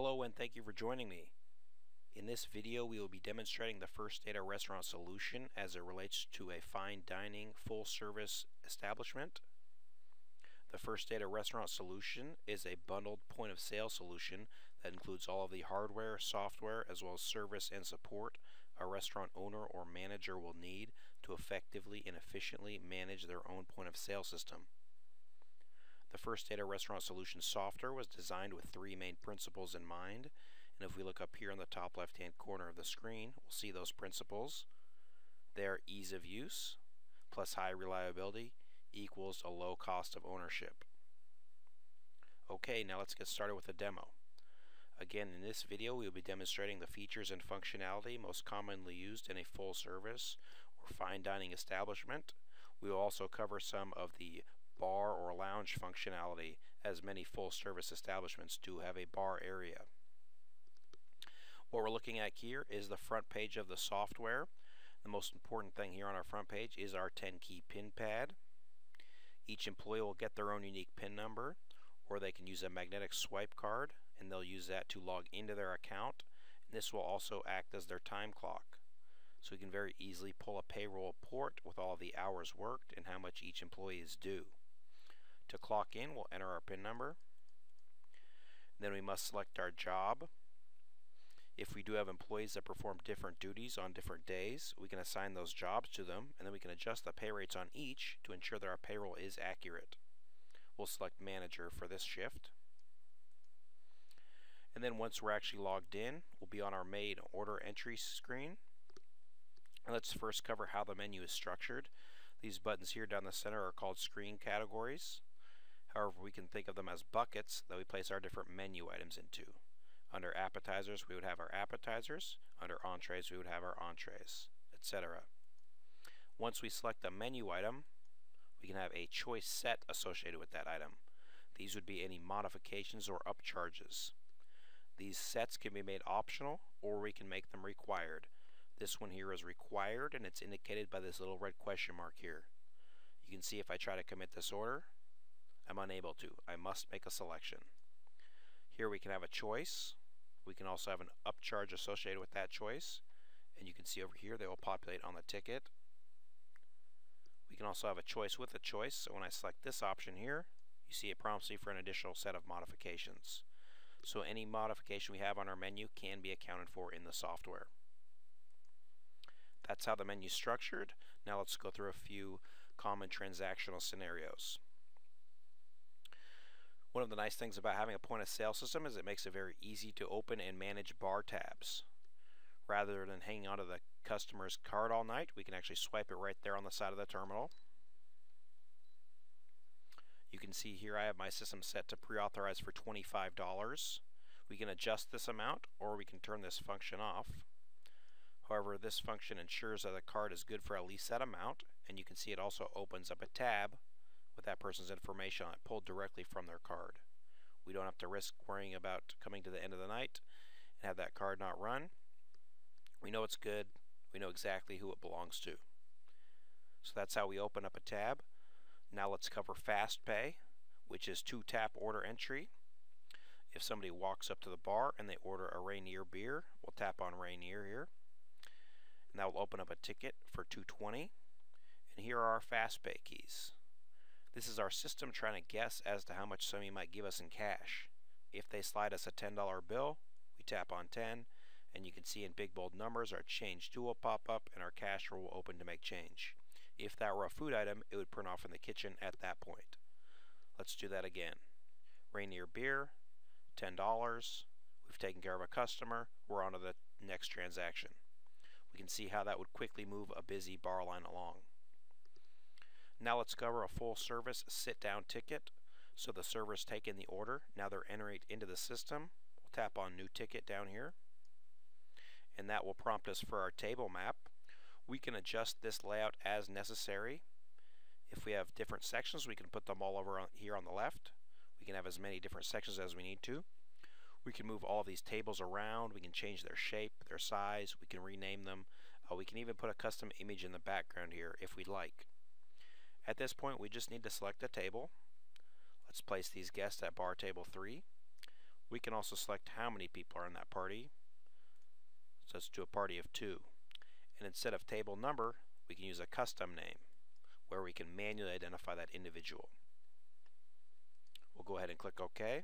Hello and thank you for joining me. In this video we will be demonstrating the First Data Restaurant solution as it relates to a fine dining full service establishment. The First Data Restaurant solution is a bundled point of sale solution that includes all of the hardware, software, as well as service and support a restaurant owner or manager will need to effectively and efficiently manage their own point of sale system. The First Data Restaurant Solution software was designed with three main principles in mind, and if we look up here in the top left hand corner of the screen, we'll see those principles. They are ease of use plus high reliability equals a low cost of ownership. Okay, now let's get started with a demo. Again, in this video we will be demonstrating the features and functionality most commonly used in a full service or fine dining establishment. We will also cover some of the bar or lounge functionality, as many full service establishments do have a bar area. What we're looking at here is the front page of the software. The most important thing here on our front page is our 10-key PIN pad. Each employee will get their own unique PIN number, or they can use a magnetic swipe card and they'll use that to log into their account. And this will also act as their time clock. So we can very easily pull a payroll report with all the hours worked and how much each employee is due. To clock in, we'll enter our PIN number. Then we must select our job. If we do have employees that perform different duties on different days, we can assign those jobs to them, and then we can adjust the pay rates on each to ensure that our payroll is accurate. We'll select manager for this shift. And then once we're actually logged in, we'll be on our made order entry screen. And let's first cover how the menu is structured. These buttons here down the center are called screen categories. However, we can think of them as buckets that we place our different menu items into. Under appetizers, we would have our appetizers. Under entrees, we would have our entrees, etc. Once we select a menu item, we can have a choice set associated with that item. These would be any modifications or upcharges. These sets can be made optional, or we can make them required. This one here is required, and it's indicated by this little red question mark here. You can see if I try to commit this order, I'm unable to. I must make a selection. Here we can have a choice. We can also have an upcharge associated with that choice, and you can see over here they will populate on the ticket. We can also have a choice with a choice, so when I select this option here, you see it prompts me for an additional set of modifications. So any modification we have on our menu can be accounted for in the software. That's how the menu is structured. Now let's go through a few common transactional scenarios. One of the nice things about having a point of sale system is it makes it very easy to open and manage bar tabs. Rather than hanging onto the customer's card all night, we can actually swipe it right there on the side of the terminal. You can see here I have my system set to pre-authorize for $25. We can adjust this amount, or we can turn this function off. However, this function ensures that the card is good for at least that amount, and you can see it also opens up a tab with that person's information on it pulled directly from their card. We don't have to risk worrying about coming to the end of the night and have that card not run. We know it's good. We know exactly who it belongs to. So that's how we open up a tab. Now let's cover Fast Pay, which is two-tap order entry. If somebody walks up to the bar and they order a Rainier beer, we'll tap on Rainier here. And that will open up a ticket for $2.20. And here are our Fast Pay keys. This is our system trying to guess as to how much somebody might give us in cash. If they slide us a $10 bill, we tap on 10, and you can see in big bold numbers our change tool will pop up and our cash drawer will open to make change. If that were a food item, it would print off in the kitchen at that point. Let's do that again. Rainier beer, $10. We've taken care of a customer. We're on to the next transaction. We can see how that would quickly move a busy bar line along. Now let's cover a full service sit-down ticket. So the server's taken the order. Now they're entering it into the system. We'll tap on New Ticket down here, and that will prompt us for our table map. We can adjust this layout as necessary. If we have different sections, we can put them all over here on the left. We can have as many different sections as we need to. We can move all of these tables around. We can change their shape, their size. We can rename them. We can even put a custom image in the background here if we'd like. At this point, we just need to select a table. Let's place these guests at bar table 3. We can also select how many people are in that party. So let's do a party of 2. And instead of table number, we can use a custom name where we can manually identify that individual. We'll go ahead and click OK.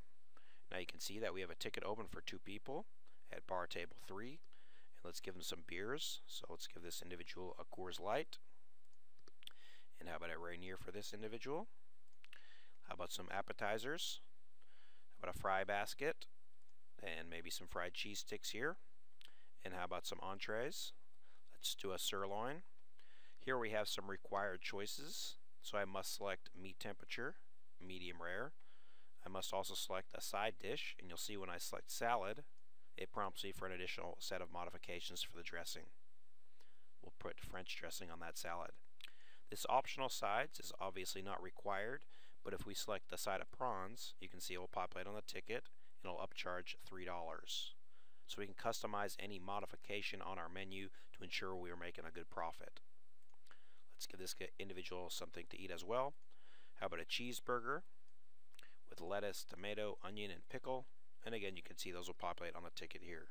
Now you can see that we have a ticket open for 2 people at bar table 3. And let's give them some beers. So let's give this individual a Coors Light. And how about a Rainier for this individual? How about some appetizers? How about a fry basket? And maybe some fried cheese sticks here. And how about some entrees? Let's do a sirloin. Here we have some required choices. So I must select meat temperature, medium rare. I must also select a side dish, and you'll see when I select salad, it prompts me for an additional set of modifications for the dressing. We'll put French dressing on that salad. This optional sides is obviously not required, but if we select the side of prawns, you can see it will populate on the ticket and it'll upcharge $3. So we can customize any modification on our menu to ensure we are making a good profit. Let's give this individual something to eat as well. How about a cheeseburger with lettuce, tomato, onion, and pickle? And again, you can see those will populate on the ticket here.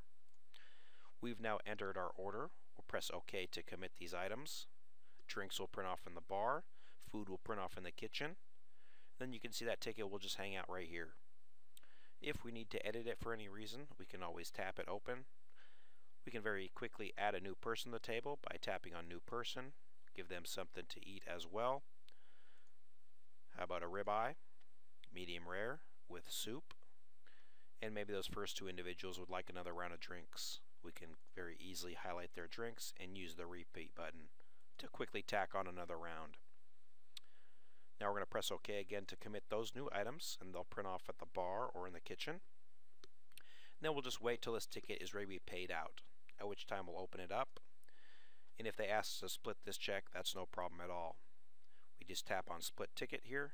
We've now entered our order. We'll press OK to commit these items. Drinks will print off in the bar. Food will print off in the kitchen. Then you can see that ticket will just hang out right here. If we need to edit it for any reason, we can always tap it open. We can very quickly add a new person to the table by tapping on New Person. Give them something to eat as well. How about a ribeye, medium rare, with soup? And maybe those first 2 individuals would like another round of drinks. We can very easily highlight their drinks and use the repeat button to quickly tack on another round. Now we're going to press OK again to commit those new items, and they'll print off at the bar or in the kitchen. And then we'll just wait till this ticket is ready to be paid out, at which time we'll open it up. And if they ask us to split this check, that's no problem at all. We just tap on Split Ticket here.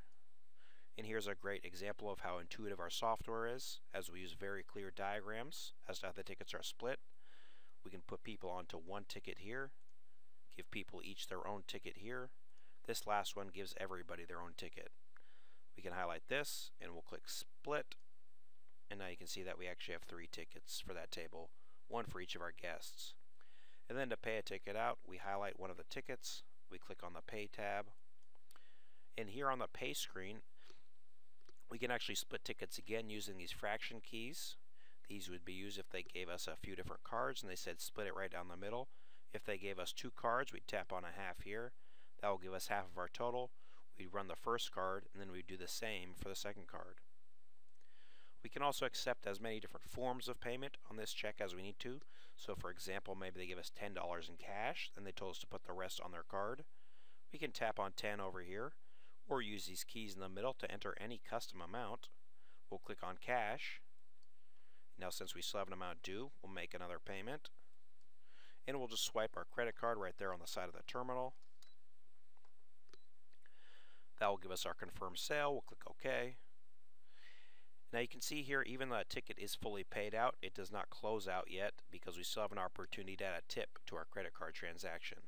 And here's a great example of how intuitive our software is, as we use very clear diagrams as to how the tickets are split. We can put people onto one ticket here, give people each their own ticket here. This last one gives everybody their own ticket. We can highlight this and we'll click Split, and now you can see that we actually have 3 tickets for that table, 1 for each of our guests. And then to pay a ticket out, we highlight one of the tickets, we click on the Pay tab, and here on the Pay screen we can actually split tickets again using these fraction keys. These would be used if they gave us a few different cards and they said split it right down the middle. If they gave us 2 cards, we'd tap on a half here. That will give us half of our total. We'd run the first card, and then we'd do the same for the second card. We can also accept as many different forms of payment on this check as we need to. So for example, maybe they give us $10 in cash, and they told us to put the rest on their card. We can tap on 10 over here, or use these keys in the middle to enter any custom amount. We'll click on Cash. Now since we still have an amount due, we'll make another payment. And we'll just swipe our credit card right there on the side of the terminal. That will give us our confirmed sale. We'll click OK. Now you can see here, even though that ticket is fully paid out, it does not close out yet because we still have an opportunity to add a tip to our credit card transaction.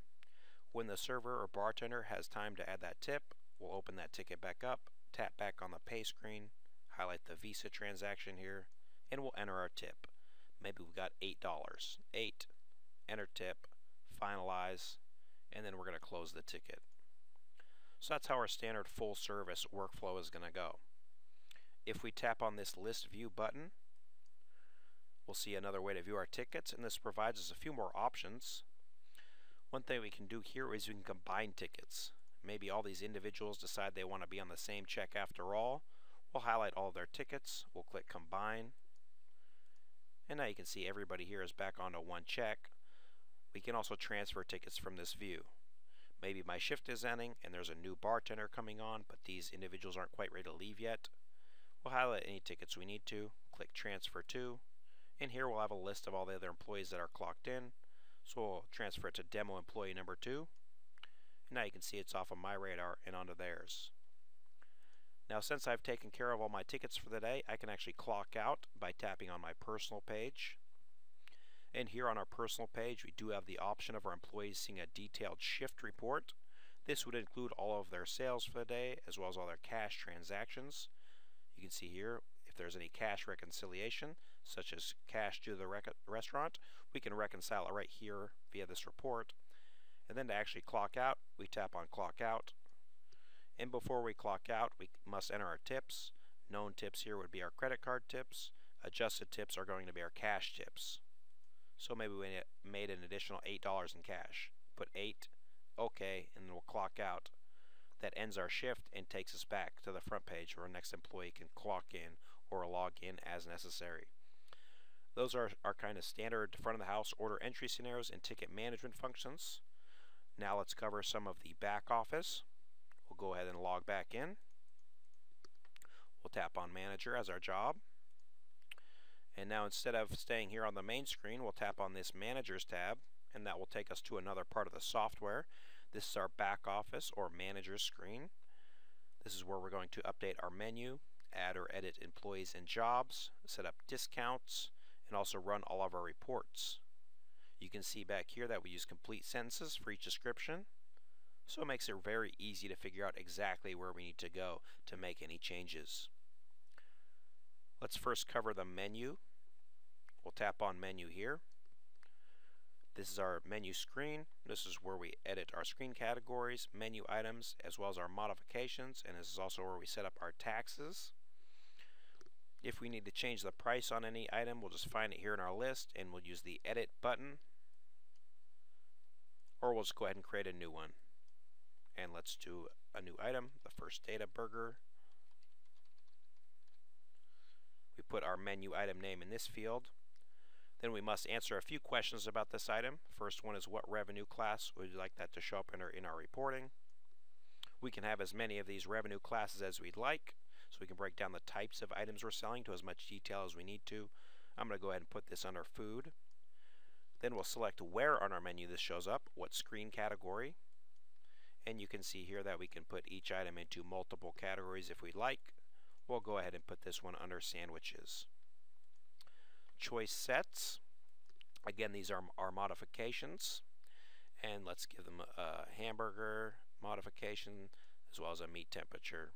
When the server or bartender has time to add that tip, we'll open that ticket back up, tap back on the pay screen, highlight the Visa transaction here, and we'll enter our tip. Maybe we got $8. 8, enter tip, finalize, and then we're going to close the ticket. So that's how our standard full service workflow is going to go. If we tap on this List View button, we'll see another way to view our tickets, and this provides us a few more options. One thing we can do here is we can combine tickets. Maybe all these individuals decide they want to be on the same check after all. We'll highlight all of their tickets, we'll click Combine, and now you can see everybody here is back onto one check. We can also transfer tickets from this view. Maybe my shift is ending and there's a new bartender coming on, but these individuals aren't quite ready to leave yet. We'll highlight any tickets we need to, click Transfer To, and here we'll have a list of all the other employees that are clocked in. So we'll transfer it to Demo Employee Number 2. And now you can see it's off of my radar and onto theirs. Now since I've taken care of all my tickets for the day, I can actually clock out by tapping on my personal page. And here on our personal page, we do have the option of our employees seeing a detailed shift report. This would include all of their sales for the day, as well as all their cash transactions. You can see here, if there's any cash reconciliation, such as cash due to the restaurant, we can reconcile it right here via this report. And then to actually clock out, we tap on clock out. And before we clock out, we must enter our tips. Known tips here would be our credit card tips. Adjusted tips are going to be our cash tips. So maybe we made an additional $8 in cash. Put 8, OK, and then we'll clock out. That ends our shift and takes us back to the front page where our next employee can clock in or log in as necessary. Those are our kind of standard front of the house order entry scenarios and ticket management functions. Now let's cover some of the back office. We'll go ahead and log back in. We'll tap on Manager as our job. And now instead of staying here on the main screen, we'll tap on this Managers tab, and that will take us to another part of the software. This is our back office or Managers screen. This is where we're going to update our menu, add or edit employees and jobs, set up discounts, and also run all of our reports. You can see back here that we use complete sentences for each description, so it makes it very easy to figure out exactly where we need to go to make any changes. Let's first cover the menu. We'll tap on Menu here. This is our menu screen. This is where we edit our screen categories, menu items, as well as our modifications, and this is also where we set up our taxes. If we need to change the price on any item, we'll just find it here in our list and we'll use the Edit button, or we'll just go ahead and create a new one. And let's do a new item, the First Data Burger. We put our menu item name in this field. Then we must answer a few questions about this item. First one is, what revenue class would you like that to show up in our reporting? We can have as many of these revenue classes as we'd like, so we can break down the types of items we're selling to as much detail as we need to. I'm going to go ahead and put this under food. Then we'll select where on our menu this shows up, what screen category. And you can see here that we can put each item into multiple categories if we'd like. We'll go ahead and put this one under sandwiches. Choice sets. Again, these are our modifications. And let's give them a hamburger modification as well as a meat temperature.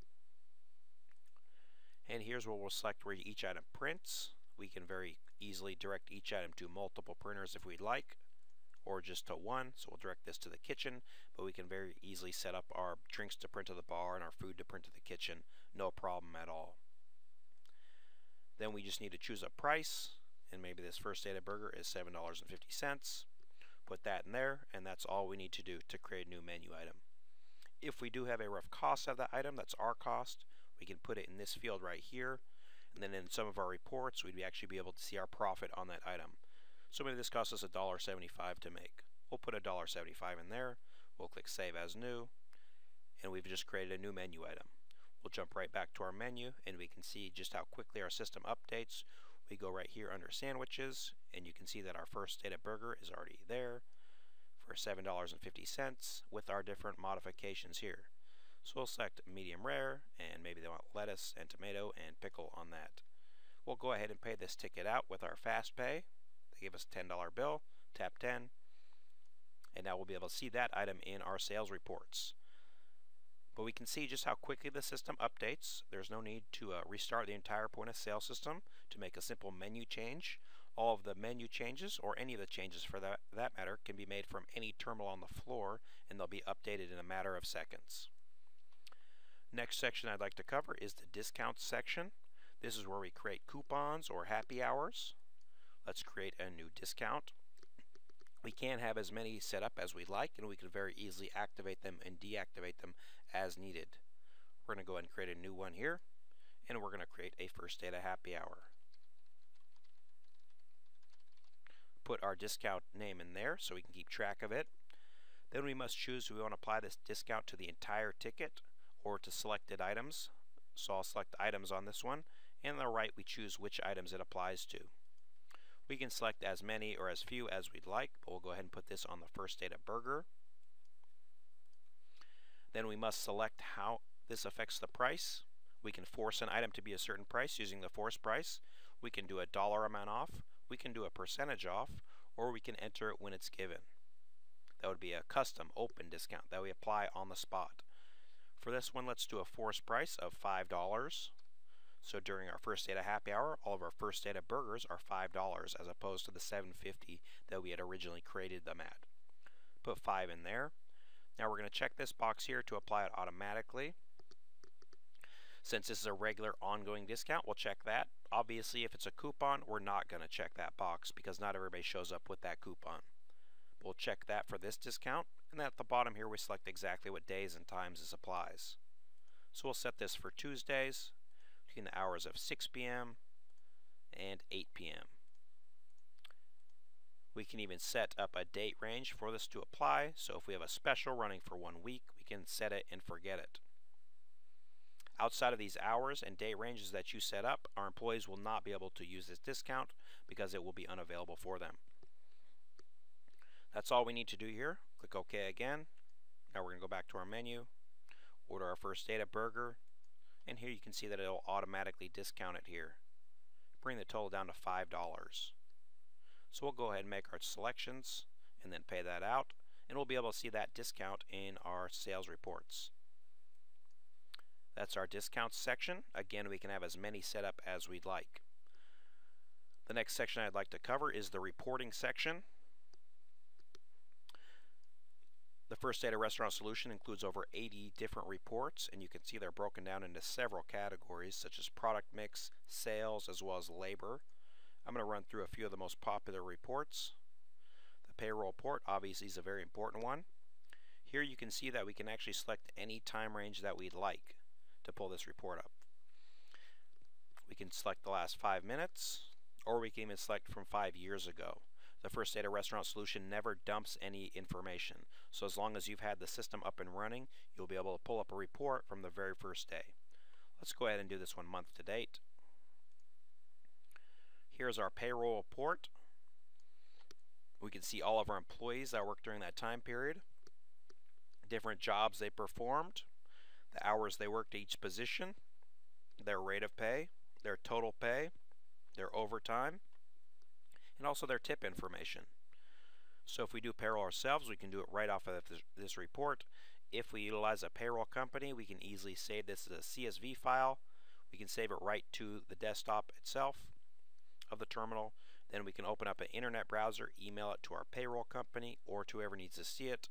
And here's where we'll select where each item prints. We can very easily direct each item to multiple printers if we'd like, or just to one. So we'll direct this to the kitchen, but we can very easily set up our drinks to print to the bar and our food to print to the kitchen. No problem at all. Then we just need to choose a price, and maybe this First Data Burger is $7.50. Put that in there, and that's all we need to do to create a new menu item. If we do have a rough cost of that item, that's our cost, we can put it in this field right here, and then in some of our reports we'd actually be able to see our profit on that item. So maybe this costs us $1.75 to make. We'll put $1.75 in there, we'll click Save as New, and we've just created a new menu item. We'll jump right back to our menu and we can see just how quickly our system updates. We go right here under Sandwiches, and you can see that our First Data Burger is already there for $7.50 with our different modifications here. So we'll select medium rare, and maybe they want lettuce and tomato and pickle on that. We'll go ahead and pay this ticket out with our Fast Pay. They gave us a $10 bill, tap 10, and now we'll be able to see that item in our sales reports. But we can see just how quickly the system updates. There's no need to restart the entire point of sale system to make a simple menu change. All of the menu changes, or any of the changes for that matter, can be made from any terminal on the floor, and they'll be updated in a matter of seconds. Next section I'd like to cover is the discounts section. This is where we create coupons or happy hours. Let's create a new discount. We can have as many set up as we like, and we can very easily activate them and deactivate them as needed. We're going to go ahead and create a new one here, and we're going to create a First Data happy hour. Put our discount name in there so we can keep track of it. Then we must choose if we want to apply this discount to the entire ticket or to selected items. So I'll select items on this one, and on the right we choose which items it applies to. We can select as many or as few as we'd like, but we'll go ahead and put this on the First Data Burger. Then we must select how this affects the price. We can force an item to be a certain price using the force price. We can do a dollar amount off. We can do a percentage off, or we can enter it when it's given. That would be a custom open discount that we apply on the spot. For this one, let's do a force price of $5. So during our first data happy hour, all of our first data burgers are $5 as opposed to the $7.50 that we had originally created them at. Put 5 in there. Now we're going to check this box here to apply it automatically. Since this is a regular ongoing discount, we'll check that. Obviously, if it's a coupon, we're not going to check that box because not everybody shows up with that coupon. We'll check that for this discount, and then at the bottom here we select exactly what days and times this applies. So we'll set this for Tuesdays between the hours of 6 p.m. and 8 p.m. We can even set up a date range for this to apply, so if we have a special running for 1 week, we can set it and forget it. Outside of these hours and date ranges that you set up, our employees will not be able to use this discount because it will be unavailable for them. That's all we need to do here. Click OK again. Now we're going to go back to our menu, order our first data burger, and here you can see that it will automatically discount it here. Bring the total down to $5. So we'll go ahead and make our selections and then pay that out, and we'll be able to see that discount in our sales reports. That's our discounts section. Again, we can have as many set up as we'd like. The next section I'd like to cover is the reporting section. The First Data Restaurant solution includes over 80 different reports, and you can see they're broken down into several categories such as product mix, sales, as well as labor. I'm going to run through a few of the most popular reports. The payroll report obviously is a very important one. Here you can see that we can actually select any time range that we'd like to pull this report up. We can select the last 5 minutes, or we can even select from 5 years ago. The First Data Restaurant solution never dumps any information, so as long as you've had the system up and running, you'll be able to pull up a report from the very first day. Let's go ahead and do this one month to date. Here's our payroll report. We can see all of our employees that worked during that time period, different jobs they performed, the hours they worked at each position, their rate of pay, their total pay, their overtime, and also their tip information. So if we do payroll ourselves, we can do it right off of this report. If we utilize a payroll company, we can easily save this as a CSV file. We can save it right to the desktop itself of the terminal. Then we can open up an internet browser, email it to our payroll company or to whoever needs to see it.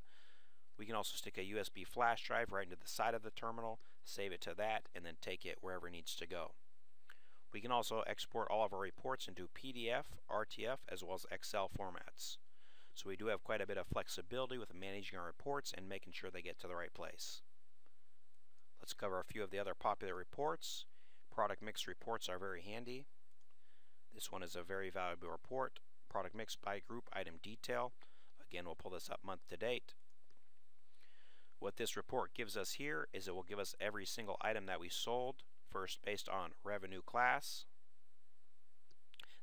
We can also stick a USB flash drive right into the side of the terminal, save it to that, and then take it wherever it needs to go. We can also export all of our reports into PDF, RTF, as well as Excel formats. So we do have quite a bit of flexibility with managing our reports and making sure they get to the right place. Let's cover a few of the other popular reports. Product mix reports are very handy. This one is a very valuable report. Product mix by group item detail. Again, we'll pull this up month to date. What this report gives us here is it will give us every single item that we sold, first based on revenue class.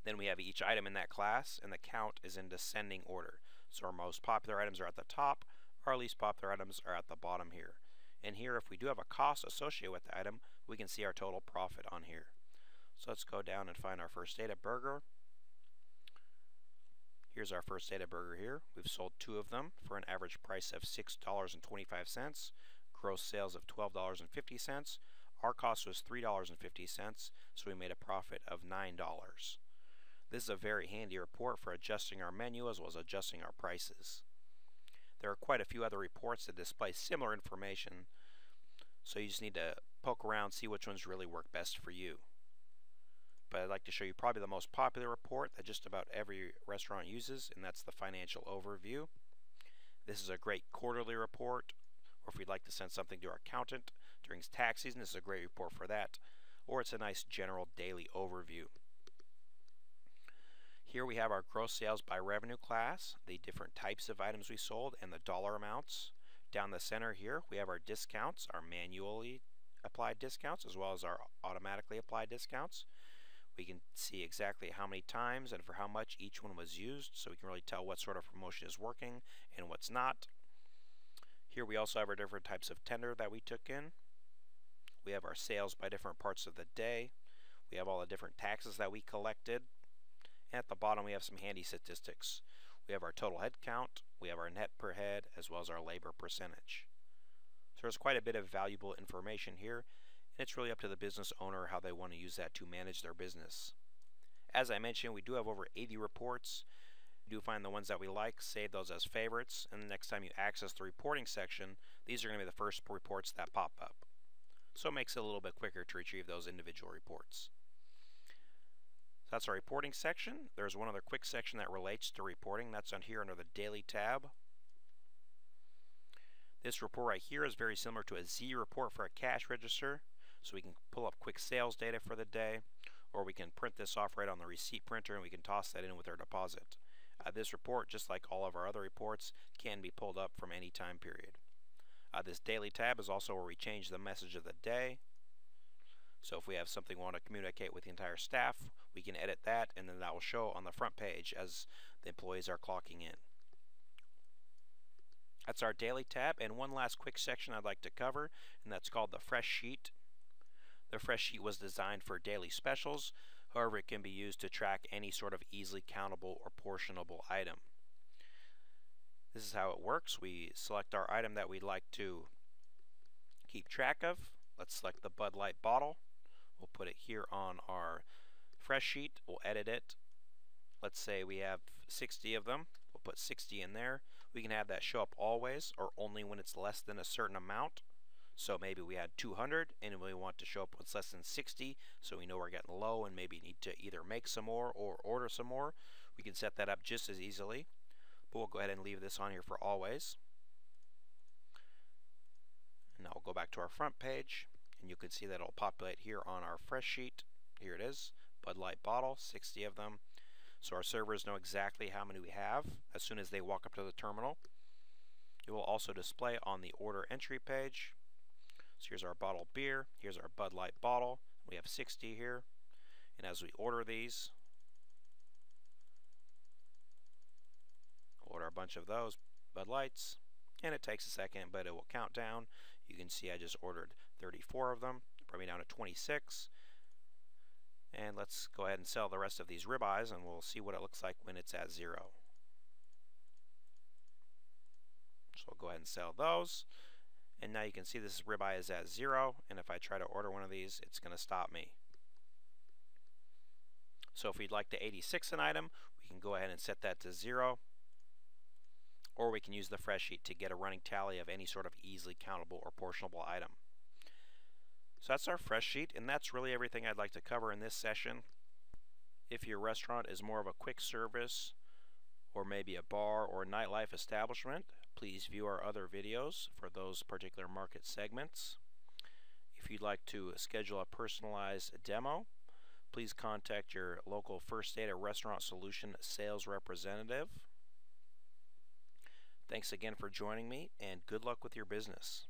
Then we have each item in that class, and the count is in descending order. So our most popular items are at the top, our least popular items are at the bottom here. And here, if we do have a cost associated with the item, we can see our total profit on here. So let's go down and find our first data burger. Here's our first data burger here. We've sold 2 of them for an average price of $6.25, gross sales of $12.50. Our cost was $3.50, so we made a profit of $9. This is a very handy report for adjusting our menu as well as adjusting our prices. There are quite a few other reports that display similar information, so you just need to poke around, see which ones really work best for you. But I'd like to show you probably the most popular report that just about every restaurant uses, and that's the financial overview. This is a great quarterly report, or if you'd like to send something to our accountant during tax season, this is a great report for that, or it's a nice general daily overview. Here we have our gross sales by revenue class, the different types of items we sold, and the dollar amounts. Down the center here, we have our discounts, our manually applied discounts, as well as our automatically applied discounts. We can see exactly how many times and for how much each one was used, so we can really tell what sort of promotion is working and what's not. Here we also have our different types of tender that we took in. We have our sales by different parts of the day. We have all the different taxes that we collected. And at the bottom we have some handy statistics. We have our total head count, we have our net per head, as well as our labor percentage. So there's quite a bit of valuable information here. and it's really up to the business owner how they want to use that to manage their business. As I mentioned, we do have over 80 reports. We do find the ones that we like, save those as favorites, and the next time you access the reporting section, these are going to be the first reports that pop up. So it makes it a little bit quicker to retrieve those individual reports. So that's our reporting section. There's one other quick section that relates to reporting. That's on here under the Daily tab. This report right here is very similar to a Z report for a cash register. So we can pull up quick sales data for the day, or we can print this off right on the receipt printer and we can toss that in with our deposit. This report, just like all of our other reports, can be pulled up from any time period. This Daily tab is also where we change the message of the day. So if we have something we want to communicate with the entire staff, we can edit that, and then that will show on the front page as the employees are clocking in. That's our Daily tab, and one last quick section I'd like to cover, and that's called the Fresh Sheet. The Fresh Sheet was designed for daily specials. However, it can be used to track any sort of easily countable or portionable item. This is how it works. We select our item that we'd like to keep track of. Let's select the Bud Light bottle. We'll put it here on our Fresh Sheet. We'll edit it. Let's say we have 60 of them. We'll put 60 in there. We can have that show up always or only when it's less than a certain amount. So maybe we had 200 and we want to show up when it's less than 60, so we know we're getting low and maybe need to either make some more or order some more. We can set that up just as easily, but we'll go ahead and leave this on here for always. And now we'll go back to our front page, and you can see that it'll populate here on our Fresh Sheet. Here it is, Bud Light bottle, 60 of them. So our servers know exactly how many we have as soon as they walk up to the terminal. It will also display on the order entry page. So here's our bottled beer, here's our Bud Light bottle, we have 60 here, and as we order these, we'll order a bunch of those Bud Lights, and it takes a second, but it will count down. You can see I just ordered 34 of them, bring me down to 26, and let's go ahead and sell the rest of these ribeyes, and we'll see what it looks like when it's at 0. So we'll go ahead and sell those. And now you can see this ribeye is at 0, and if I try to order one of these, it's going to stop me. So if we'd like to 86 an item, we can go ahead and set that to 0, or we can use the Fresh Sheet to get a running tally of any sort of easily countable or portionable item. So that's our Fresh Sheet, and that's really everything I'd like to cover in this session. If your restaurant is more of a quick service, or maybe a bar or nightlife establishment, please view our other videos for those particular market segments. If you'd like to schedule a personalized demo, please contact your local First Data Restaurant Solution sales representative. Thanks again for joining me, and good luck with your business.